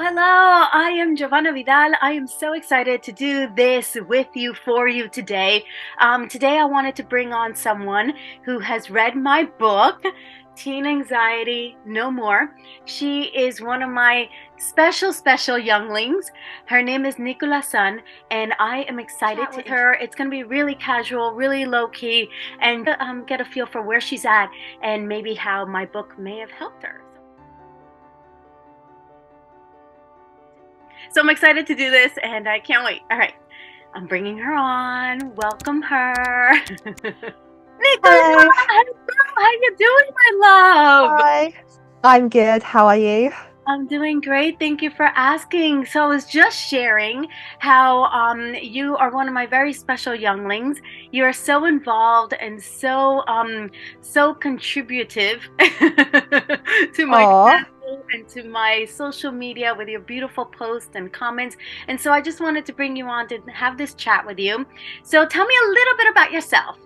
Hello. I am Jovanna Vidal. I am so excited to do this with you, for you today. Today, I wanted to bring on someone who has read my book, Teen Anxiety No More. She is one of my special younglings. Her name is Nicola, and I am excited to her. It's going to be really casual, really low key, and get a feel for where she's at and maybe how my book may have helped her. So I'm excited to do this and I can't wait. All right, I'm bringing her on. Welcome her. Nicola, Hello. how you doing, my love? Hi. I'm good. How are you? I'm doing great. Thank you for asking. So I was just sharing how you are one of my very special younglings. You are so involved and so contributive to my Oh, channel and to my social media with your beautiful posts and comments. And so I just wanted to bring you on to have this chat with you. So tell me a little bit about yourself.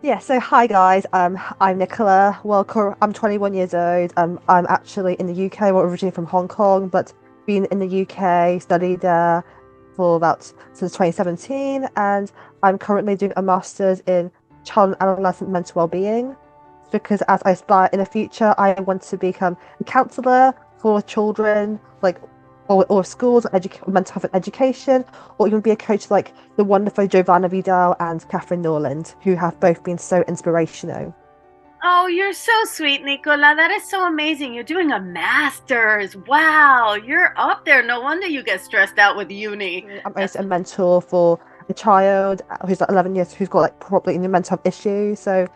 yeah. So hi guys. I'm Nicola. Well, I'm 21 years old. I'm actually in the UK. Well, originally from Hong Kong, but been in the UK, studied there for about since 2017, and I'm currently doing a master's in child and adolescent mental well-being. Because as I aspire in the future, I want to become a counsellor for children, like or schools, or mental health and education, or even be a coach like the wonderful Jovanna Vidal and Catherine Norland, who have both been so inspirational. Oh, you're so sweet, Nicola. That is so amazing. You're doing a master's. Wow, you're up there. No wonder you get stressed out with uni. I'm also a mentor for a child who's like 11 years, who's got like probably mental health issues. So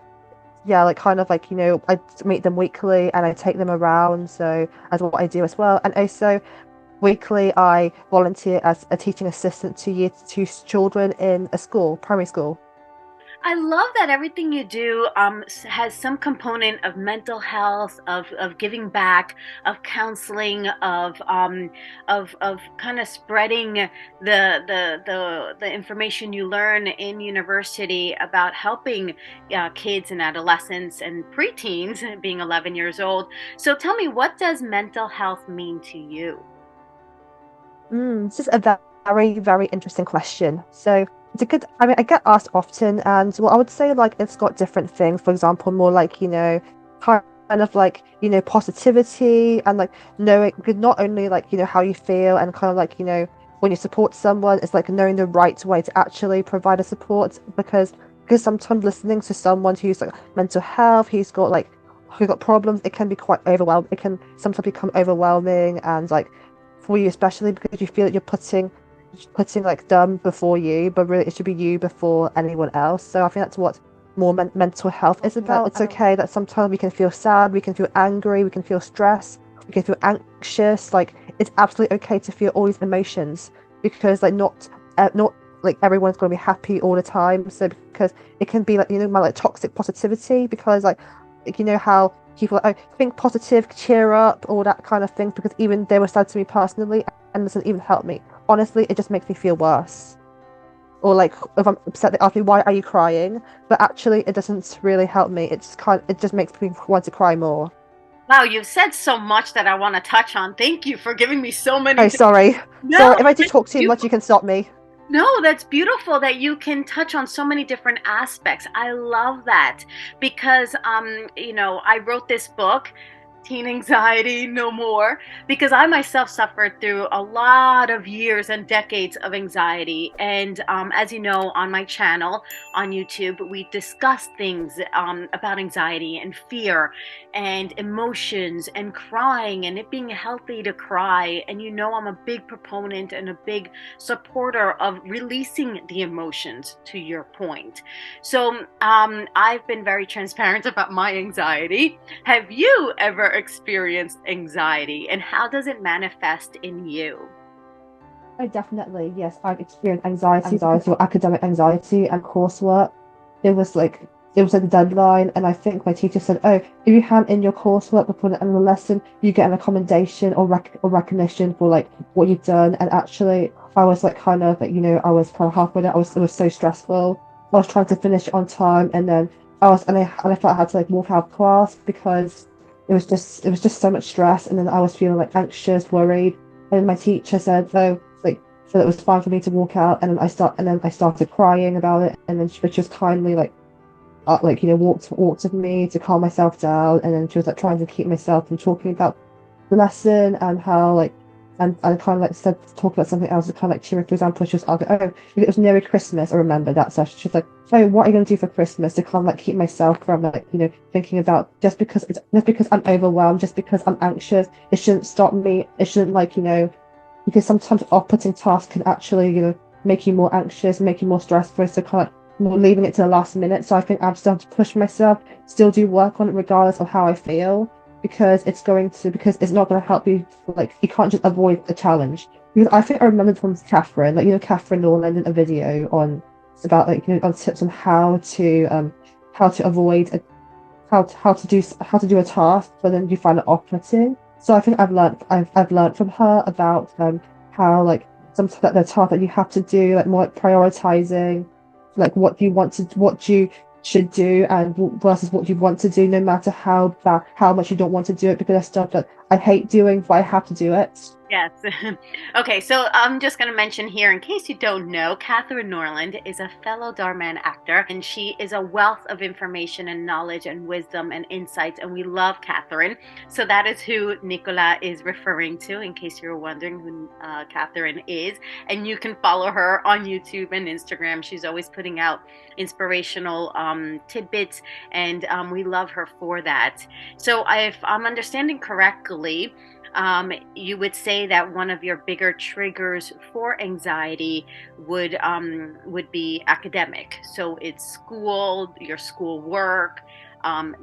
yeah, like kind of like, I meet them weekly and I take them around. So as what I do as well. And also weekly, I volunteer as a teaching assistant to year two children in a school, primary school. I love that everything you do has some component of mental health, of giving back, of counseling, of kind of spreading the information you learn in university about helping kids and adolescents and preteens, being 11 years old. So tell me, what does mental health mean to you? This is a very, very interesting question. So it's a good, I mean, I get asked often, and well, I would say like it's got different things. For example, more like, kind of like, positivity and like knowing not only like, how you feel and kind of like, when you support someone, it's like knowing the right way to actually provide a support because sometimes listening to someone who's like mental health, who's got problems, it can be quite overwhelming. It can sometimes become overwhelming and like for you, especially because you feel that you're putting like them before you, but really it should be you before anyone else. So I think that's what more mental health is about. It's okay that sometimes we can feel sad, we can feel angry, we can feel stress, we can feel anxious. Like it's absolutely okay to feel all these emotions because like not like everyone's going to be happy all the time. So because it can be like my like toxic positivity because like how people are, oh, think positive, cheer up, all that kind of thing. Because even they were sad to me personally, and doesn't even help me. Honestly, it just makes me feel worse. Or like if I'm upset, they ask me why are you crying, but actually it doesn't really help me. It just makes me want to cry more. Wow, you've said so much that I want to touch on. Thank you for giving me so many Oh, things. sorry, No, sorry. If I do talk too much, you can stop me. no, that's beautiful that you can touch on so many different aspects. I love that because I wrote this book, Teen Anxiety No More, because I myself suffered through a lot of years and decades of anxiety. And as you know, on my channel on YouTube, we discuss things about anxiety and fear and emotions and crying and it being healthy to cry. And I'm a big proponent and a big supporter of releasing the emotions, to your point. So I've been very transparent about my anxiety. Have you ever experienced anxiety and how does it manifest in you? Oh, definitely. Yes, I've experienced anxiety or academic anxiety and coursework. It was like it was like a deadline, and I think my teacher said, "Oh, if you hand in your coursework before the end of the lesson, you get an accommodation or recognition for like what you've done." And actually, I was like kind of like I was kind of halfway there. It was so stressful. I was trying to finish on time, and then I felt I had to like walk out of class because it was just so much stress, and then I was feeling like anxious, worried. and my teacher said, oh, like, so it was fine for me to walk out, and then I started crying about it, and then she was just kindly like walked with me to calm myself down, and then she was like trying to keep myself from talking about the lesson and how like and kind of like said talk about something else to kind of like cheer me. For example, she was like, oh, it was nearly Christmas. I remember that session. She's like, oh, what are you going to do for Christmas to kind of like keep myself from like thinking about just because I'm overwhelmed, just because I'm anxious, it shouldn't stop me. It shouldn't like because sometimes off-putting tasks can actually make you more anxious, make you more stressful. So kind of more leaving it to the last minute. So I think I've still have to push myself, still do work on it regardless of how I feel, because it's not going to help you. Like you can't just avoid the challenge. Because I think I remember from Catherine, like Catherine Norland did a video on about like on tips on how to avoid how to do a task, but then you find it off-putting. So I think I've learned from her about how like some that the task that you have to do, like more like prioritizing, like what you should do and versus what you want to do, no matter how much you don't want to do it, because there's stuff that I hate doing, but I have to do it. Yes. Okay, so I'm just going to mention here, in case you don't know, Catherine Norland is a fellow Dharman actor, and she is a wealth of information and knowledge and wisdom and insights, and we love Catherine. So that is who Nicola is referring to, in case you're wondering who Catherine is. And you can follow her on YouTube and Instagram. She's always putting out inspirational tidbits, and we love her for that. So if I'm understanding correctly, you would say that one of your bigger triggers for anxiety would be academic. So it's school, your school work.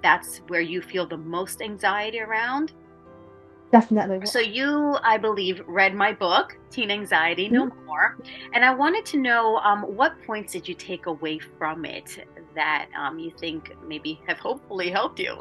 That's where you feel the most anxiety around. Definitely. So you, I believe, read my book, Teen Anxiety No Mhm. More, and I wanted to know what points did you take away from it that you think maybe have hopefully helped you.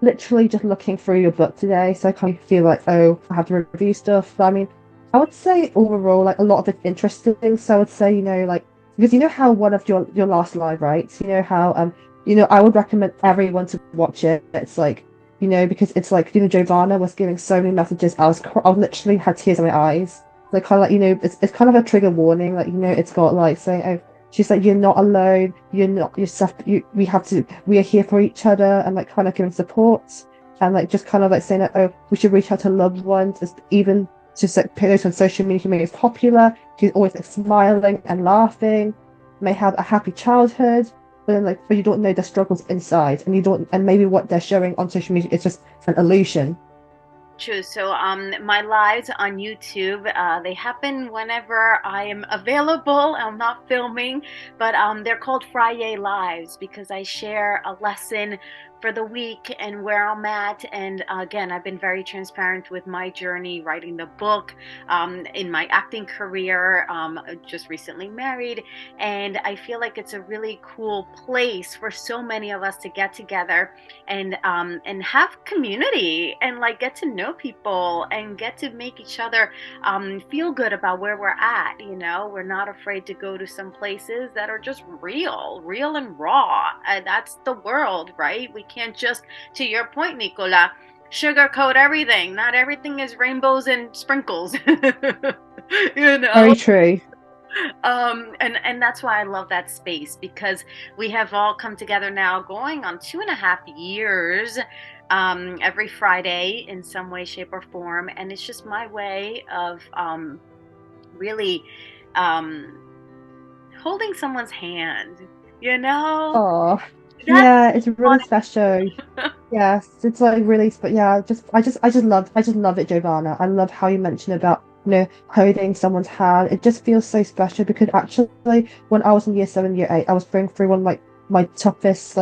Literally just looking through your book today, so I kind of feel like, oh, I have to review stuff. But I mean, I would say overall, like a lot of it's interesting. So I would say, like because how one of your last live, right? How I would recommend everyone to watch it. It's like because it's like Jovanna was giving so many messages. I literally had tears in my eyes. Like kind of like it's kind of a trigger warning. Like it's got like saying, oh, she's like, you're not alone. You're not yourself. We are here for each other, and like kind of giving support, and like just kind of like saying that, oh, we should reach out to loved ones, even just like post on social media who make it popular. She's always like smiling and laughing, may have a happy childhood, but then but you don't know the struggles inside, and you don't, and maybe what they're showing on social media is just an illusion. True. So, my lives on YouTube, they happen whenever I am available. I'm not filming, but they're called Friday Lives because I share a lesson for the week and where I'm at. And again, I've been very transparent with my journey writing the book, in my acting career, just recently married, and I feel like it's a really cool place for so many of us to get together and have community and like get to know people and get to make each other feel good about where we're at. We're not afraid to go to some places that are just real and raw. And that's the world, right? We can't just, to your point, Nicola, sugarcoat everything. Not everything is rainbows and sprinkles. you know Very true. and that's why I love that space, because we have all come together now going on 2.5 years, every Friday in some way, shape, or form, and it's just my way of really um, holding someone's hand. You know, Oh, that's yeah, it's really fun. special. Yes, it's like really, but yeah, I just love it, Giovanna. I love how you mentioned about holding someone's hand. It just feels so special because actually, when I was in year 7, year 8, I was going through one of like my toughest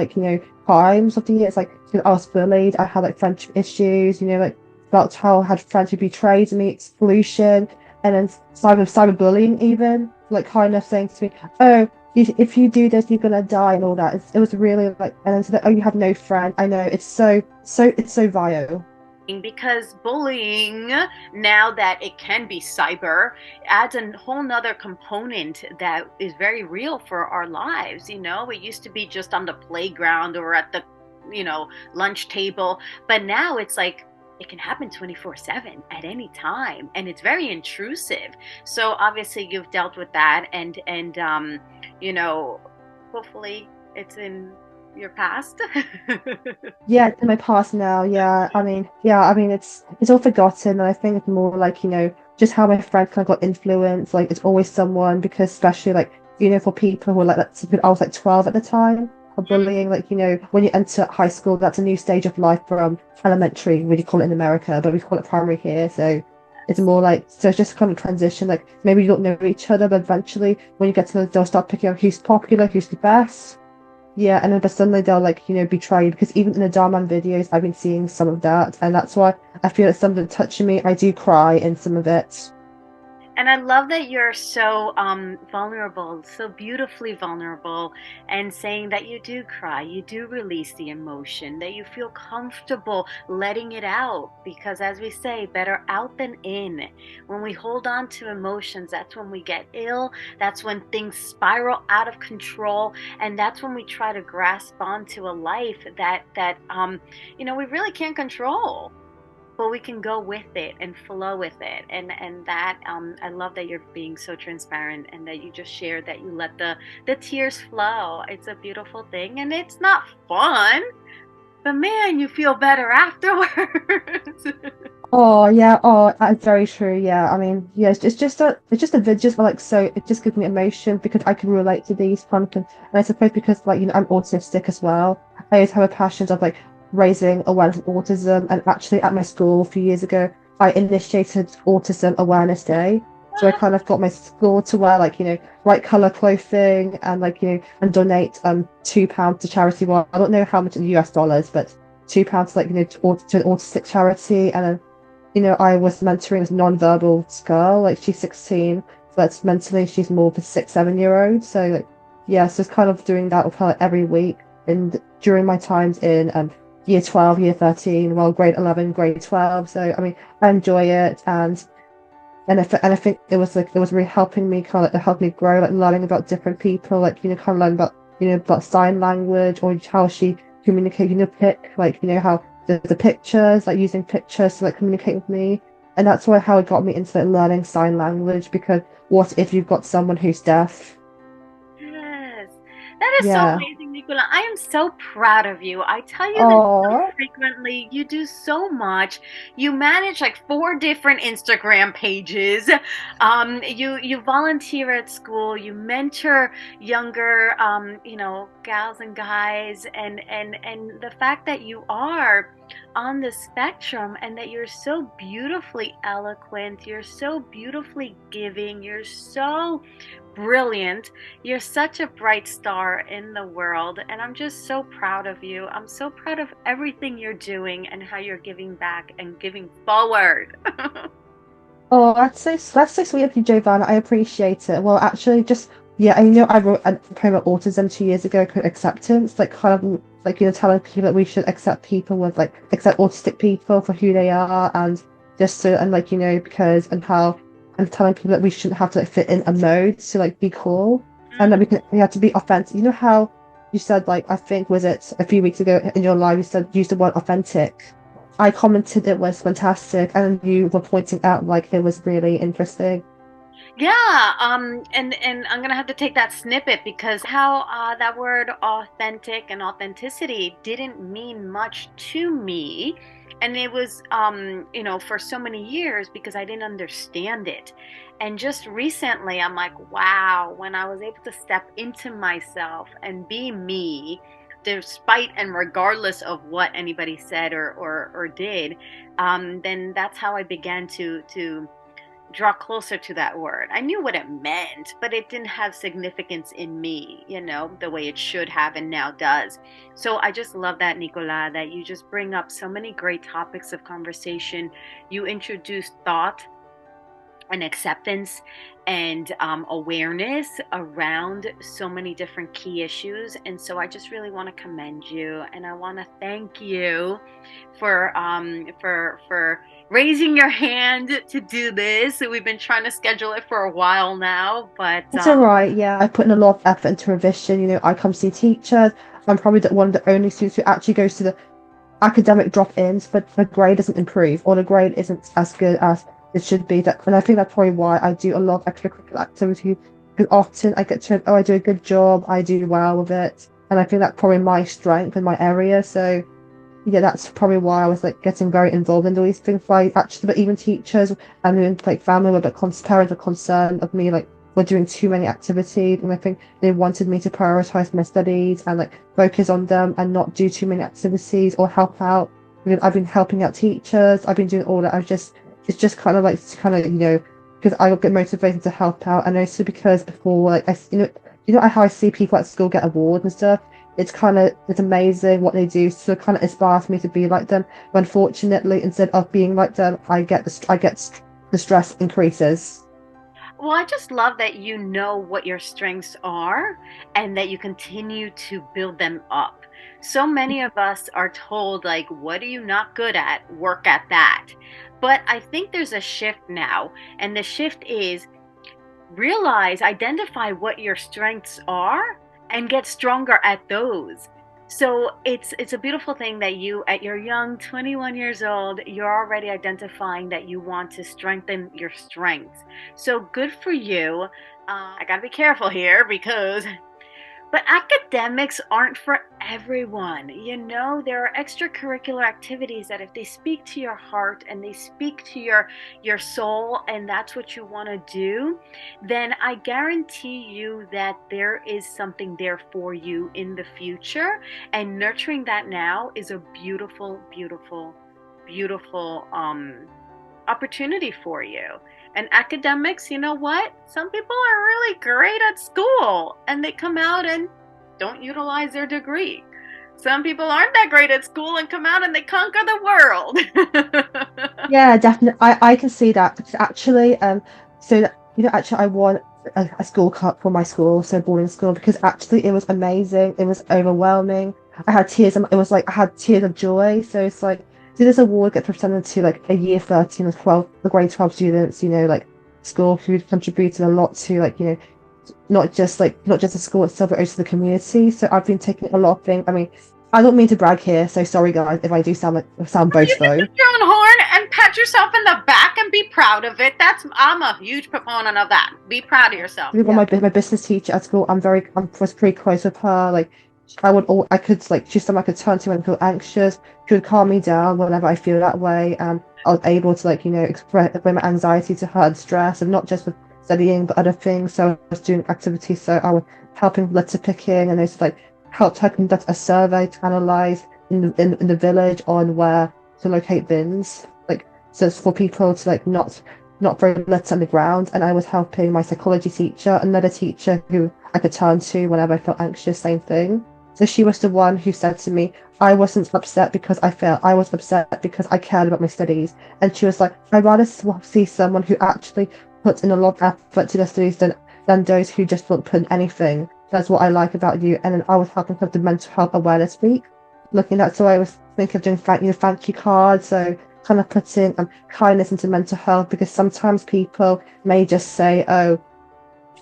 times of the year. It's like 'cause I was bullied. I had like friendship issues. Like about how I had friends who betrayed me, exclusion, and then cyberbullying even. Like kind of saying to me, oh, if you do this, you're gonna die and all that. It was really like, and then so that, oh, you have no friend. I know it's it's so vile. Because bullying, now that it can be cyber, adds a whole nother component that is very real for our lives. It used to be just on the playground or at the lunch table, but now it's like it can happen 24/7 at any time, and it's very intrusive. So obviously you've dealt with that, and you know, hopefully it's in your past. Yeah, it's in my past now. Yeah, I mean, it's all forgotten, and I think it's more like, just how my friend kind of got influenced. Like, it's always someone, because especially like, for people who are like that. I was like 12 at the time. Bullying, like, when you enter high school, that's a new stage of life from elementary. We call it in America, but we call it primary here. So it's more like, so it's just kind of transition. Like, maybe you don't know each other, but eventually when you get to they'll start picking out who's popular, who's the best. Yeah, and then but suddenly they'll, like, betray you, because even in the Darman videos, I've been seeing some of that, and that's why I feel it's something touching me. I do cry in some of it. And I love that you're so vulnerable, so beautifully vulnerable, and saying that you do cry, you do release the emotion, that you feel comfortable letting it out. Because, as we say, better out than in. When we hold on to emotions, that's when we get ill, that's when things spiral out of control, and that's when we try to grasp onto a life that we really can't control, but we can go with it and flow with it. And that I love that you're being so transparent, and that you just shared that you let the tears flow. It's a beautiful thing, and it's not fun, but man, you feel better afterwards. Oh yeah, oh, that's very true. Yeah, I mean, yeah, it's just a vid, just like, so it just gives me emotion because I can relate to these content, and I suppose because, like, I'm autistic as well. I always have a passion of like raising awareness of autism, and actually at my school a few years ago, I initiated Autism Awareness Day. So I kind of got my school to wear, like, bright color clothing, and like, and donate £2 to charity. Well, I don't know how much in US dollars, but £2, like, to an autistic charity. And then, I was mentoring this non-verbal girl, like she's 16, but mentally she's more of a 6, 7 year old. So, like, yeah, so it's kind of doing that with her, like, every week. And during my times in year 12, year 13, well, grade 11, grade 12. So, I mean, I enjoy it. And I think it was really helping me, kind of like, it helped me grow, like learning about different people, like, kind of learning about, about sign language, or how she communicate, like, how the pictures, like using pictures to like communicate with me. And that's why how it got me into like learning sign language, because what if you've got someone who's deaf? Yes. That is so Yeah. amazing, Nicola. I am so proud of you. I tell you this so Oh, frequently. You do so much. You manage like 4 different Instagram pages. You volunteer at school. You mentor younger, gals and guys, and the fact that you are on the spectrum, and that you're so beautifully eloquent, you're so beautifully giving, you're so brilliant. You're such a bright star in the world, and I'm just so proud of you. I'm so proud of everything you're doing and how you're giving back and giving forward. oh, that's so sweet of you, Jovanna. I appreciate it. Well, actually, just, yeah, I know I wrote a poem about autism 2 years ago called Acceptance, like, kind of like, telling people that we should accept people with, like, accept autistic people for who they are, and just so, and like, because, and how, and telling people that we shouldn't have to like fit in a mode to like be cool, and that Mm. we have to be authentic. You know how you said, like, I think was it a few weeks ago in your live, you said, use the word authentic. I commented it was fantastic, and you were pointing out like it was really interesting. Yeah, and I'm gonna have to take that snippet, because how that word authentic and authenticity didn't mean much to me, and it was for so many years, because I didn't understand it, and just recently I'm like, wow, when I was able to step into myself and be me, despite and regardless of what anybody said or did, then that's how I began to draw closer to that word. I knew what it meant, but it didn't have significance in me, the way it should have and now does. So I just love that, Nicola, that you just bring up so many great topics of conversation. You introduce thought and acceptance and awareness around so many different key issues. And so I just really want to commend you, and I want to thank you for raising your hand to do this. We've been trying to schedule it for a while now, but It's all right. Yeah, I put in a lot of effort into revision. I come see teachers. I'm probably one of the only students who actually goes to the academic drop-ins, but the grade doesn't improve or the grade isn't as good as it should be. And I think that's probably why I do a lot of extracurricular activity, because often I get to, oh, I do a good job, I do well with it, and I think that's probably my strength in my area. So yeah, that's probably why I was like getting very involved in all these things. Like actually, but even teachers and even like family were a bit parents were concerned of me like were doing too many activities, and I think they wanted me to prioritize my studies and like focus on them and not do too many activities or help out. I mean, I've been helping out teachers. I've been doing all that. It's just kind of like because I get motivated to help out, and also because before like how I see people at school get awards and stuff. It's amazing what they do, so it kind of inspires me to be like them. But unfortunately, instead of being like them, the stress increases. Well, I just love that you know what your strengths are and that you continue to build them up. So many of us are told, like, what are you not good at? Work at that. But I think there's a shift now, and the shift is realize, identify what your strengths are and get stronger at those. So it's a beautiful thing that you, at your young 21 years old, you're already identifying that you want to strengthen your strengths. So good for you. I gotta be careful here because but academics aren't for everyone. You know, there are extracurricular activities that if they speak to your heart and they speak to your soul and that's what you want to do, then I guarantee you that there is something there for you in the future. And nurturing that now is a beautiful, beautiful, beautiful opportunity for you. And academics, you know what? Some people are really great at school and they come out and don't utilize their degree. Some people aren't that great at school and come out and they conquer the world. Yeah, definitely. I can see that because actually, actually, I won a school cup for my school, so boarding school, because actually it was amazing. It was overwhelming. I had tears. It was like I had tears of joy. So it's like, so this award gets presented to like a year 13 or 12, the grade 12 students, like school who contributed a lot to like, not just the school itself, but also the community. So I've been taking a lot of things. I mean, I don't mean to brag here, so sorry guys if I do sound You can boastful. toot your own horn and pat yourself in the back and be proud of it. I'm a huge proponent of that. Be proud of yourself. With my business teacher at school, I was pretty close with her. Like, I could like she's someone I could turn to when I feel anxious. She would calm me down whenever I feel that way, and I was able to like express my anxiety to her and stress, and not just with studying but other things. So I was doing activities. So I was helping litter picking, and I just like helped her conduct a survey to analyze in the village on where to locate bins. Like, so it's for people to like not throw litter on the ground. And I was helping my psychology teacher, another teacher who I could turn to whenever I felt anxious, same thing. So she was the one who said to me, I wasn't upset because I failed. I was upset because I cared about my studies. And she was like, I'd rather see someone who actually puts in a lot of effort to their studies than those who just won't put in anything. That's what I like about you. And then I was helping her with the mental health awareness week, looking at. So I was thinking of doing thank you cards. So kind of putting kindness into mental health, because sometimes people may just say, oh,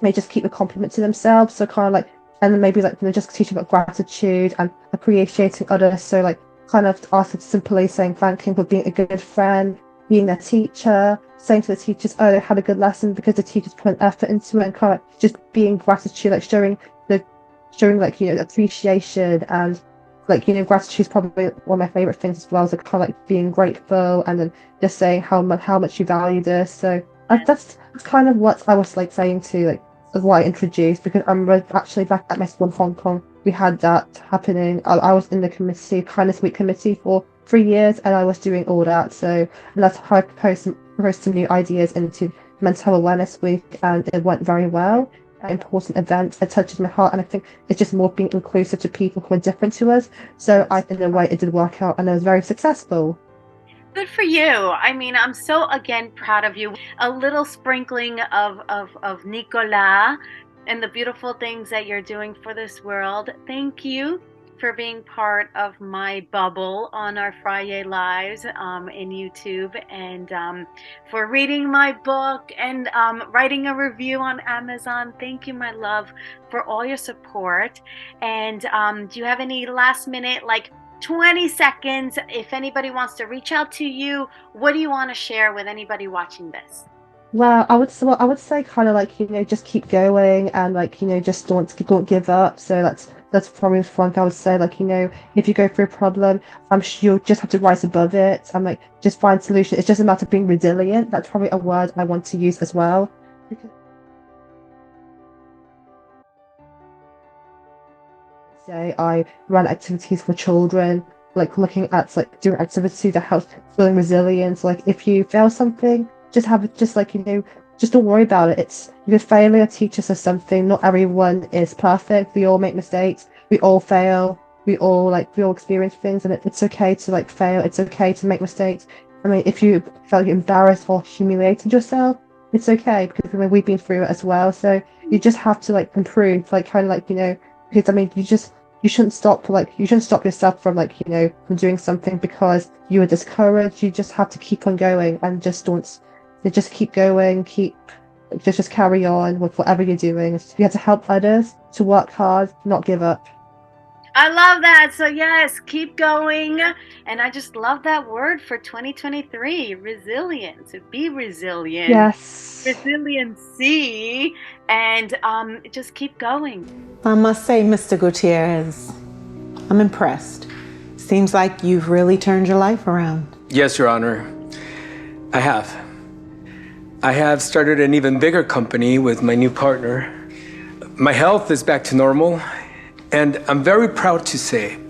may just keep a compliment to themselves. So kind of like, and then maybe like just teaching about gratitude and appreciating others. So like kind of ask them simply saying thanking for being a good friend, being their teacher, saying to the teachers, oh, they had a good lesson because the teachers put an effort into it, and kind of just being gratitude, like showing like appreciation. And like gratitude is probably one of my favorite things as well, is like kind of like being grateful and then just saying how much you value this. So that's kind of what I was like saying to like of what I introduced, because I'm actually back at my school in Hong Kong. We had that happening. I was in the committee, Kindness Week committee, for 3 years, and I was doing all that. So and that's how I proposed some new ideas into Mental Health Awareness Week, and it went very well. An important event. It touches my heart, and I think it's just more being inclusive to people who are different to us. So in a way, it did work out, and it was very successful. Good for you. I mean, I'm so again proud of you. A little sprinkling of Nicola and the beautiful things that you're doing for this world. Thank you for being part of my bubble on our Friday lives in YouTube, and for reading my book and writing a review on Amazon. Thank you, my love, for all your support. And do you have any last minute like 20 seconds. If anybody wants to reach out to you, what do you want to share with anybody watching this? Well, I would say kind of like, just keep going and like, just don't give up. So that's probably one thing I would say. Like, if you go through a problem, I'm sure you'll just have to rise above it. I'm like, just find solutions. It's just a matter of being resilient. That's probably a word I want to use as well. Say I run activities for children, like looking at like doing activity that helps building resilience. Like if you fail something, just like just don't worry about it. It's your failure teaches us something. Not everyone is perfect. We all make mistakes. We all fail. We all experience things, and it's okay to like fail. It's okay to make mistakes. I mean, if you felt embarrassed or humiliated yourself, it's okay because I mean, we've been through it as well. So you just have to like improve, like kind of like because I mean, you shouldn't stop yourself from like from doing something because you were discouraged. You just have to keep on going and just don't just keep going, just carry on with whatever you're doing. You have to help others, to work hard, not give up. I love that. So yes, keep going. And I just love that word for 2023, resilience. Be resilient, Yes. resiliency, and just keep going. I must say, Mr. Gutierrez, I'm impressed. Seems like you've really turned your life around. Yes, Your Honor. I have. I have started an even bigger company with my new partner. My health is back to normal, and I'm very proud to say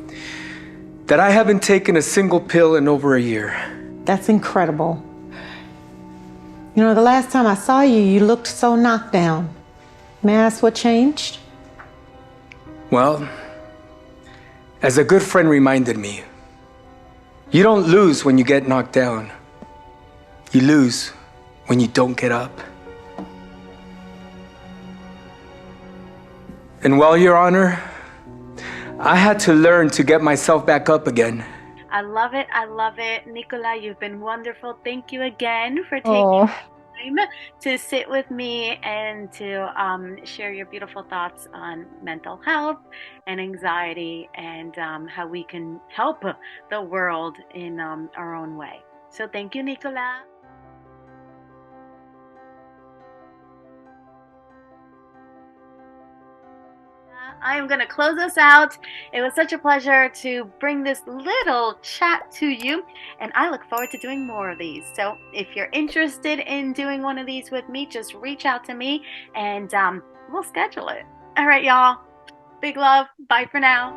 that I haven't taken a single pill in over a year. That's incredible. You know, the last time I saw you, you looked so knocked down. May I ask what changed? Well, as a good friend reminded me, you don't lose when you get knocked down. You lose when you don't get up. And well, Your Honor, I had to learn to get myself back up again. I love it. I love it. Nicola, you've been wonderful. Thank you again for taking Oh, time to sit with me and to share your beautiful thoughts on mental health and anxiety and how we can help the world in our own way. So thank you, Nicola. I am going to close us out. It was such a pleasure to bring this little chat to you, and I look forward to doing more of these. So if you're interested in doing one of these with me, just reach out to me and we'll schedule it. All right, y'all. Big love. Bye for now.